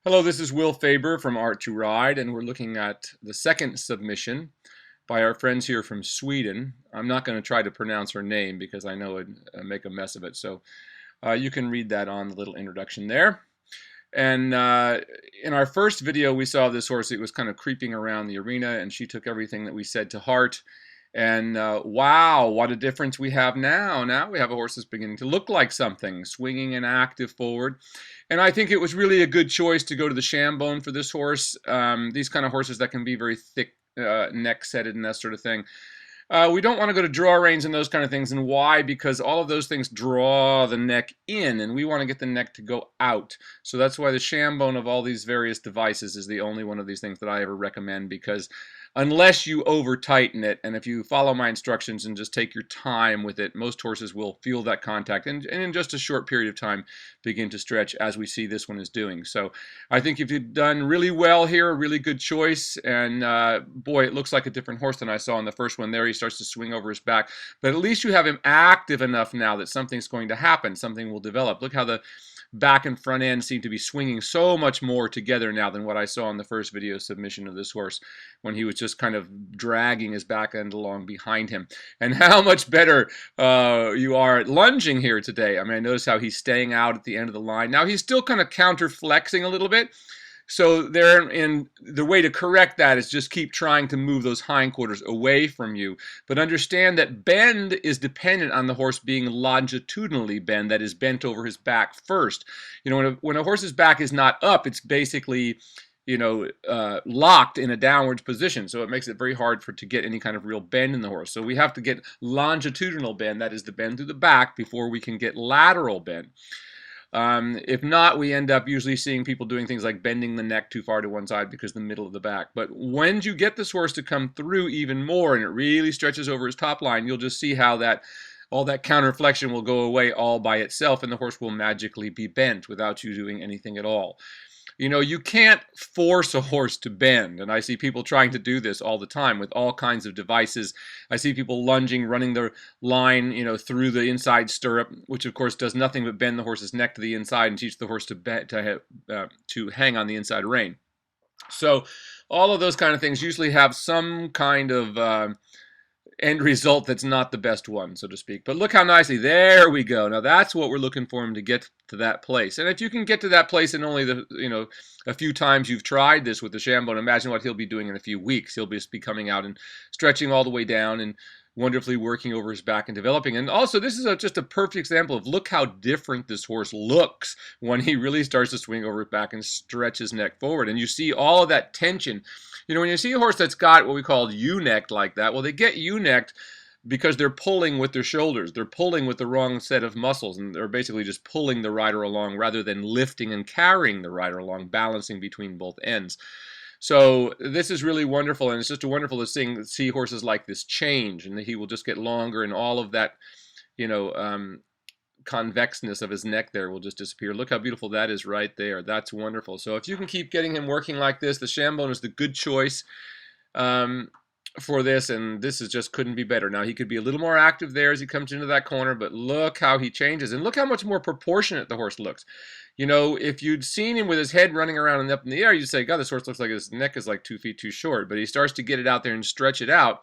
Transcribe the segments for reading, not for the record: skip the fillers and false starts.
Hello, this is Will Faerber from Art to Ride, and we're looking at the second submission by our friends here from Sweden. I'm not going to try to pronounce her name because I know it'd make a mess of it, so you can read that on the little introduction there. And in our first video, we saw this horse. It was kind of creeping around the arena, and she took everything that we said to heart. And wow, what a difference we have now. Now we have a horse that's beginning to look like something, swinging and active forward. And I think it was really a good choice to go to the Shambone for this horse. These kind of horses that can be very thick neck-setted and that sort of thing. We don't want to go to draw reins and those kind of things. And why? Because all of those things draw the neck in, and we want to get the neck to go out. So that's why the Shambone of all these various devices is the only one of these things that I ever recommend, because unless you over tighten it, and if you follow my instructions and just take your time with it, most horses will feel that contact and in just a short period of time begin to stretch, as we see this one is doing. So I think if you've done really well here, a really good choice. And boy, it looks like a different horse than I saw in the first one. There he starts to swing over his back, but at least you have him active enough now that something's going to happen, something will develop. Look how the back and front end seem to be swinging so much more together now than what I saw in the first video submission of this horse, when he was just kind of dragging his back end along behind him. And how much better you are at lunging here today. I mean, I notice how he's staying out at the end of the line. Now he's still kind of counter flexing a little bit. So the way to correct that is just keep trying to move those hindquarters away from you. But understand that bend is dependent on the horse being longitudinally bent, that is bent over his back first. You know, when a horse's back is not up, it's basically, locked in a downwards position. So it makes it very hard to get any kind of real bend in the horse. So we have to get longitudinal bend, that is the bend through the back, before we can get lateral bend. If not, we end up usually seeing people doing things like bending the neck too far to one side because of the middle of the back. But when you get this horse to come through even more and it really stretches over his top line, you'll just see how all that counterflexion will go away all by itself, and the horse will magically be bent without you doing anything at all. You know, you can't force a horse to bend, and I see people trying to do this all the time with all kinds of devices. I see people lunging, running their line, through the inside stirrup, which of course does nothing but bend the horse's neck to the inside and teach the horse to hang on the inside rein. So all of those kind of things usually have some kind of end result that's not the best one, so to speak. But look how nicely, there we go. Now that's what we're looking for him to get to that place. And if you can get to that place in only a few times you've tried this with the Shambone, imagine what he'll be doing in a few weeks. He'll just be coming out and stretching all the way down and wonderfully working over his back and developing. And also, this is just a perfect example of look how different this horse looks when he really starts to swing over his back and stretch his neck forward. And you see all of that tension. You know, when you see a horse that's got what we call U-necked like that, well, they get U-necked because they're pulling with their shoulders. They're pulling with the wrong set of muscles, and they're basically just pulling the rider along rather than lifting and carrying the rider along, balancing between both ends. So this is really wonderful, and it's just wonderful to see horses like this change, and he will just get longer, and all of that, convexness of his neck there will just disappear. Look how beautiful that is right there. That's wonderful. So if you can keep getting him working like this, the Shambone is the good choice for this, and this is just couldn't be better. Now he could be a little more active there as he comes into that corner, but look how he changes, and look how much more proportionate the horse looks. You know, if you'd seen him with his head running around and up in the air, you'd say, God, this horse looks like his neck is like 2 feet too short. But he starts to get it out there and stretch it out.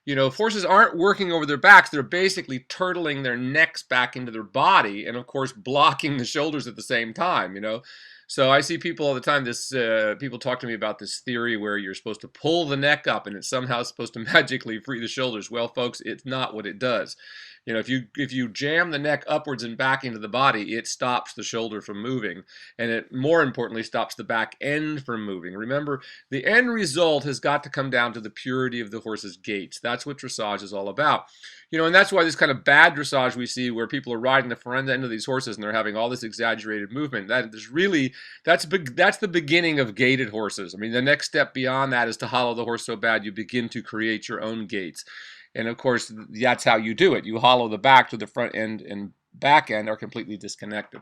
You know, if horses aren't working over their backs, they're basically turtling their necks back into their body and, of course, blocking the shoulders at the same time, So I see people all the time, people talk to me about this theory where you're supposed to pull the neck up and it's somehow supposed to magically free the shoulders. Well, folks, it's not what it does. You know, if you jam the neck upwards and back into the body, it stops the shoulder from moving, and it more importantly stops the back end from moving. Remember, the end result has got to come down to the purity of the horse's gaits. That's what dressage is all about. You know, and that's why this kind of bad dressage we see where people are riding the front end of these horses and they're having all this exaggerated movement. That's the beginning of gaited horses. I mean, the next step beyond that is to hollow the horse so bad you begin to create your own gaits. And of course, that's how you do it. You hollow the back so the front end and back end are completely disconnected.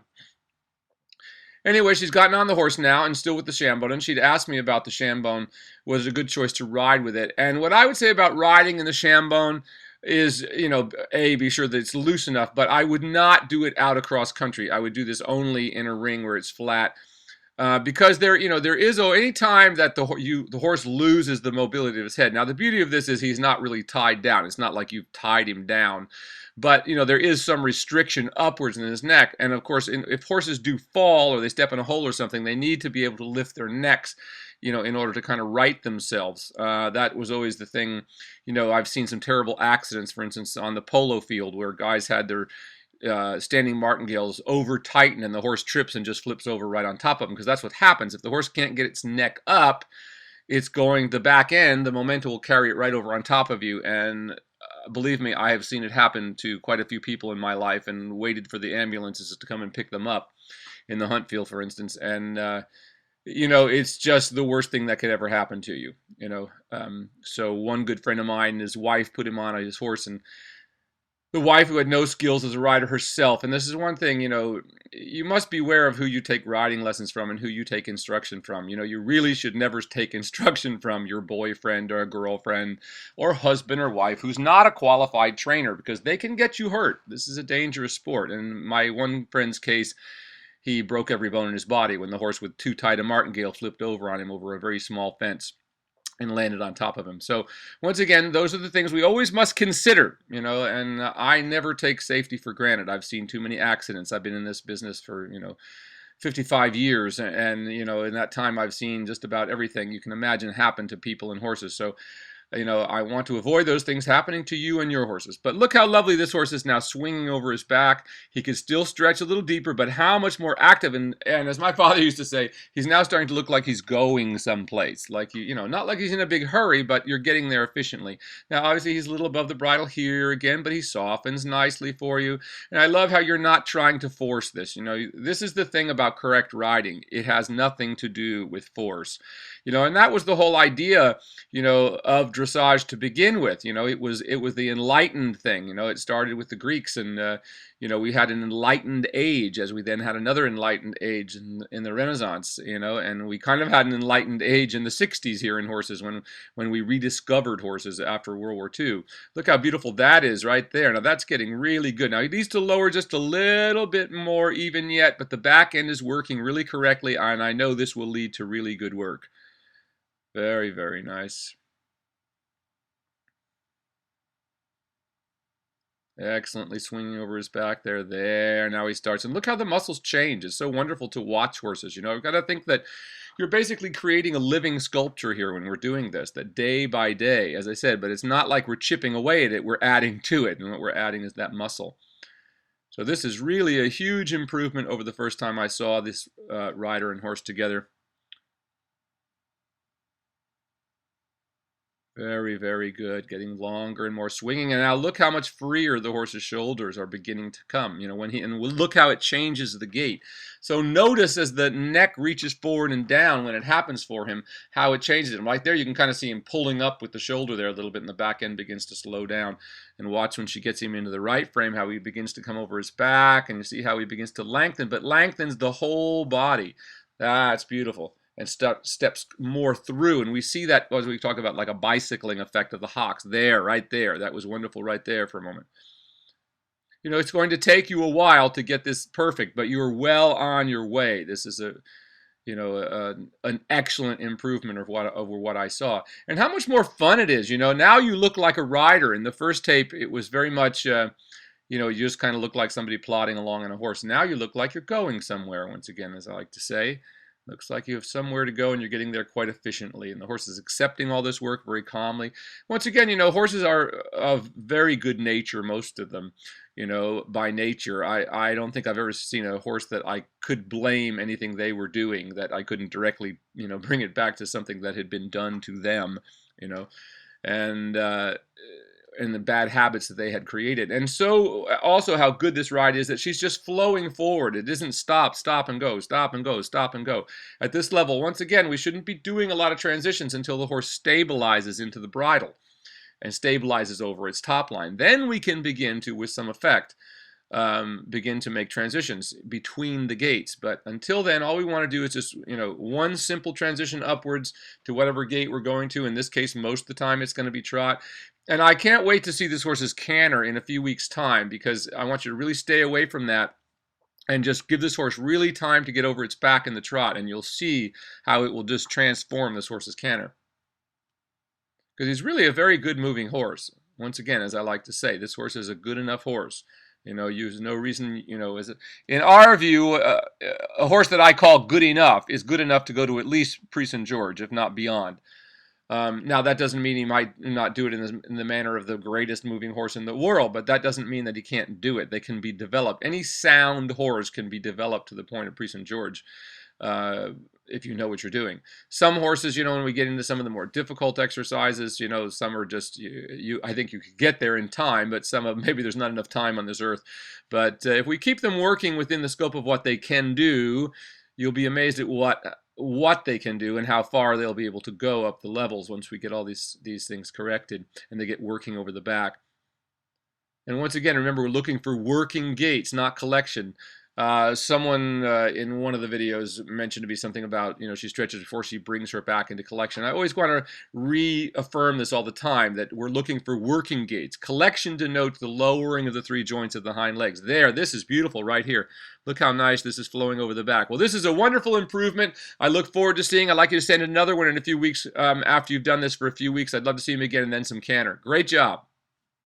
Anyway, she's gotten on the horse now and still with the Shambone, and she'd asked me about the Shambone, was it a good choice to ride with it. And what I would say about riding in the Shambone is, be sure that it's loose enough, but I would not do it out across country. I would do this only in a ring where it's flat. Because there is any time that the horse loses the mobility of his head. Now the beauty of this is he's not really tied down. It's not like you've tied him down, but there is some restriction upwards in his neck. And of course, if horses do fall or they step in a hole or something, they need to be able to lift their necks, in order to kind of right themselves. That was always the thing. I've seen some terrible accidents, for instance, on the polo field where guys had their standing martingales over tighten and the horse trips and just flips over right on top of them, because that's what happens. If the horse can't get its neck up, it's going the back end, the momentum will carry it right over on top of you. And believe me, I have seen it happen to quite a few people in my life and waited for the ambulances to come and pick them up in the hunt field, for instance. And it's just the worst thing that could ever happen to you. So one good friend of mine, his wife put him on his horse, and the wife, who had no skills as a rider herself. And this is one thing, you must beware of who you take riding lessons from and who you take instruction from. You really should never take instruction from your boyfriend or a girlfriend or husband or wife who's not a qualified trainer, because they can get you hurt. This is a dangerous sport. In my one friend's case, he broke every bone in his body when the horse with too tight a martingale flipped over on him over a very small fence and landed on top of him. So once again, those are the things we always must consider, and I never take safety for granted. I've seen too many accidents. I've been in this business for, 55 years, and in that time I've seen just about everything you can imagine happen to people and horses. So I want to avoid those things happening to you and your horses. But look how lovely this horse is now, swinging over his back. He could still stretch a little deeper, but how much more active. And as my father used to say, he's now starting to look like he's going someplace. Like, not like he's in a big hurry, but you're getting there efficiently. Now, obviously, he's a little above the bridle here again, but he softens nicely for you. And I love how you're not trying to force this. This is the thing about correct riding. It has nothing to do with force. And that was the whole idea, of dressage to begin with. It was the enlightened thing. It started with the Greeks, and we had an enlightened age, as we then had another enlightened age in the Renaissance. And we kind of had an enlightened age in the 60s here in horses when we rediscovered horses after World War II. Look how beautiful that is right there. Now that's getting really good. Now he needs to lower just a little bit more even yet, but the back end is working really correctly, and I know this will lead to really good work. Very, very nice. Excellently swinging over his back there. There, now he starts. And look how the muscles change. It's so wonderful to watch horses. I've got to think that you're basically creating a living sculpture here when we're doing this, that day by day, as I said, but it's not like we're chipping away at it. We're adding to it, and what we're adding is that muscle. So this is really a huge improvement over the first time I saw this rider and horse together. Very, very good. Getting longer and more swinging. And now look how much freer the horse's shoulders are beginning to come. And look how it changes the gait. So notice as the neck reaches forward and down when it happens for him, how it changes. And right there, you can kind of see him pulling up with the shoulder there a little bit, and the back end begins to slow down. And watch when she gets him into the right frame, how he begins to come over his back, and you see how he begins to lengthen, but lengthens the whole body. That's beautiful. And steps more through, and we see that as we talk about like a bicycling effect of the hocks there, right there. That was wonderful right there for a moment. It's going to take you a while to get this perfect, but you're well on your way. This is an excellent improvement over what I saw, and how much more fun it is. Now you look like a rider. In the first tape, it was very much you just kind of look like somebody plodding along on a horse. Now you look like you're going somewhere, once again, as I like to say. Looks like you have somewhere to go, and you're getting there quite efficiently. And the horse is accepting all this work very calmly. Once again, horses are of very good nature, most of them, by nature. I don't think I've ever seen a horse that I could blame anything they were doing, that I couldn't directly, bring it back to something that had been done to them, and the bad habits that they had created. And so also how good this ride is, that she's just flowing forward. It isn't stop, stop and go, stop and go, stop and go. At this level, once again, we shouldn't be doing a lot of transitions until the horse stabilizes into the bridle and stabilizes over its top line. Then we can begin to, with some effect, begin to make transitions between the gaits. But until then, all we want to do is just, one simple transition upwards to whatever gait we're going to. In this case, most of the time it's going to be trot. And I can't wait to see this horse's canter in a few weeks' time, because I want you to really stay away from that and just give this horse really time to get over its back in the trot, and you'll see how it will just transform this horse's canter. Because he's really a very good moving horse. Once again, as I like to say, this horse is a good enough horse. There's no reason, in our view, a horse that I call good enough is good enough to go to at least Prix St. George, if not beyond. Now, that doesn't mean he might not do it in the manner of the greatest moving horse in the world, but that doesn't mean that he can't do it. They can be developed. Any sound horse can be developed to the point of Prix St. George if you know what you're doing. Some horses, when we get into some of the more difficult exercises, some are just, I think you could get there in time, but some of maybe there's not enough time on this earth. But if we keep them working within the scope of what they can do, you'll be amazed at what they can do and how far they'll be able to go up the levels once we get all these things corrected and they get working over the back. And once again, remember, we're looking for working gaits, not collection. Someone in one of the videos mentioned to me something about, she stretches before she brings her back into collection. I always want to reaffirm this all the time, that we're looking for working gaits. Collection denotes the lowering of the 3 joints of the hind legs. This is beautiful right here. Look how nice this is flowing over the back. Well, this is a wonderful improvement. I look forward to seeing. I'd like you to send another one in a few weeks after you've done this for a few weeks. I'd love to see him again, and then some canter. Great job.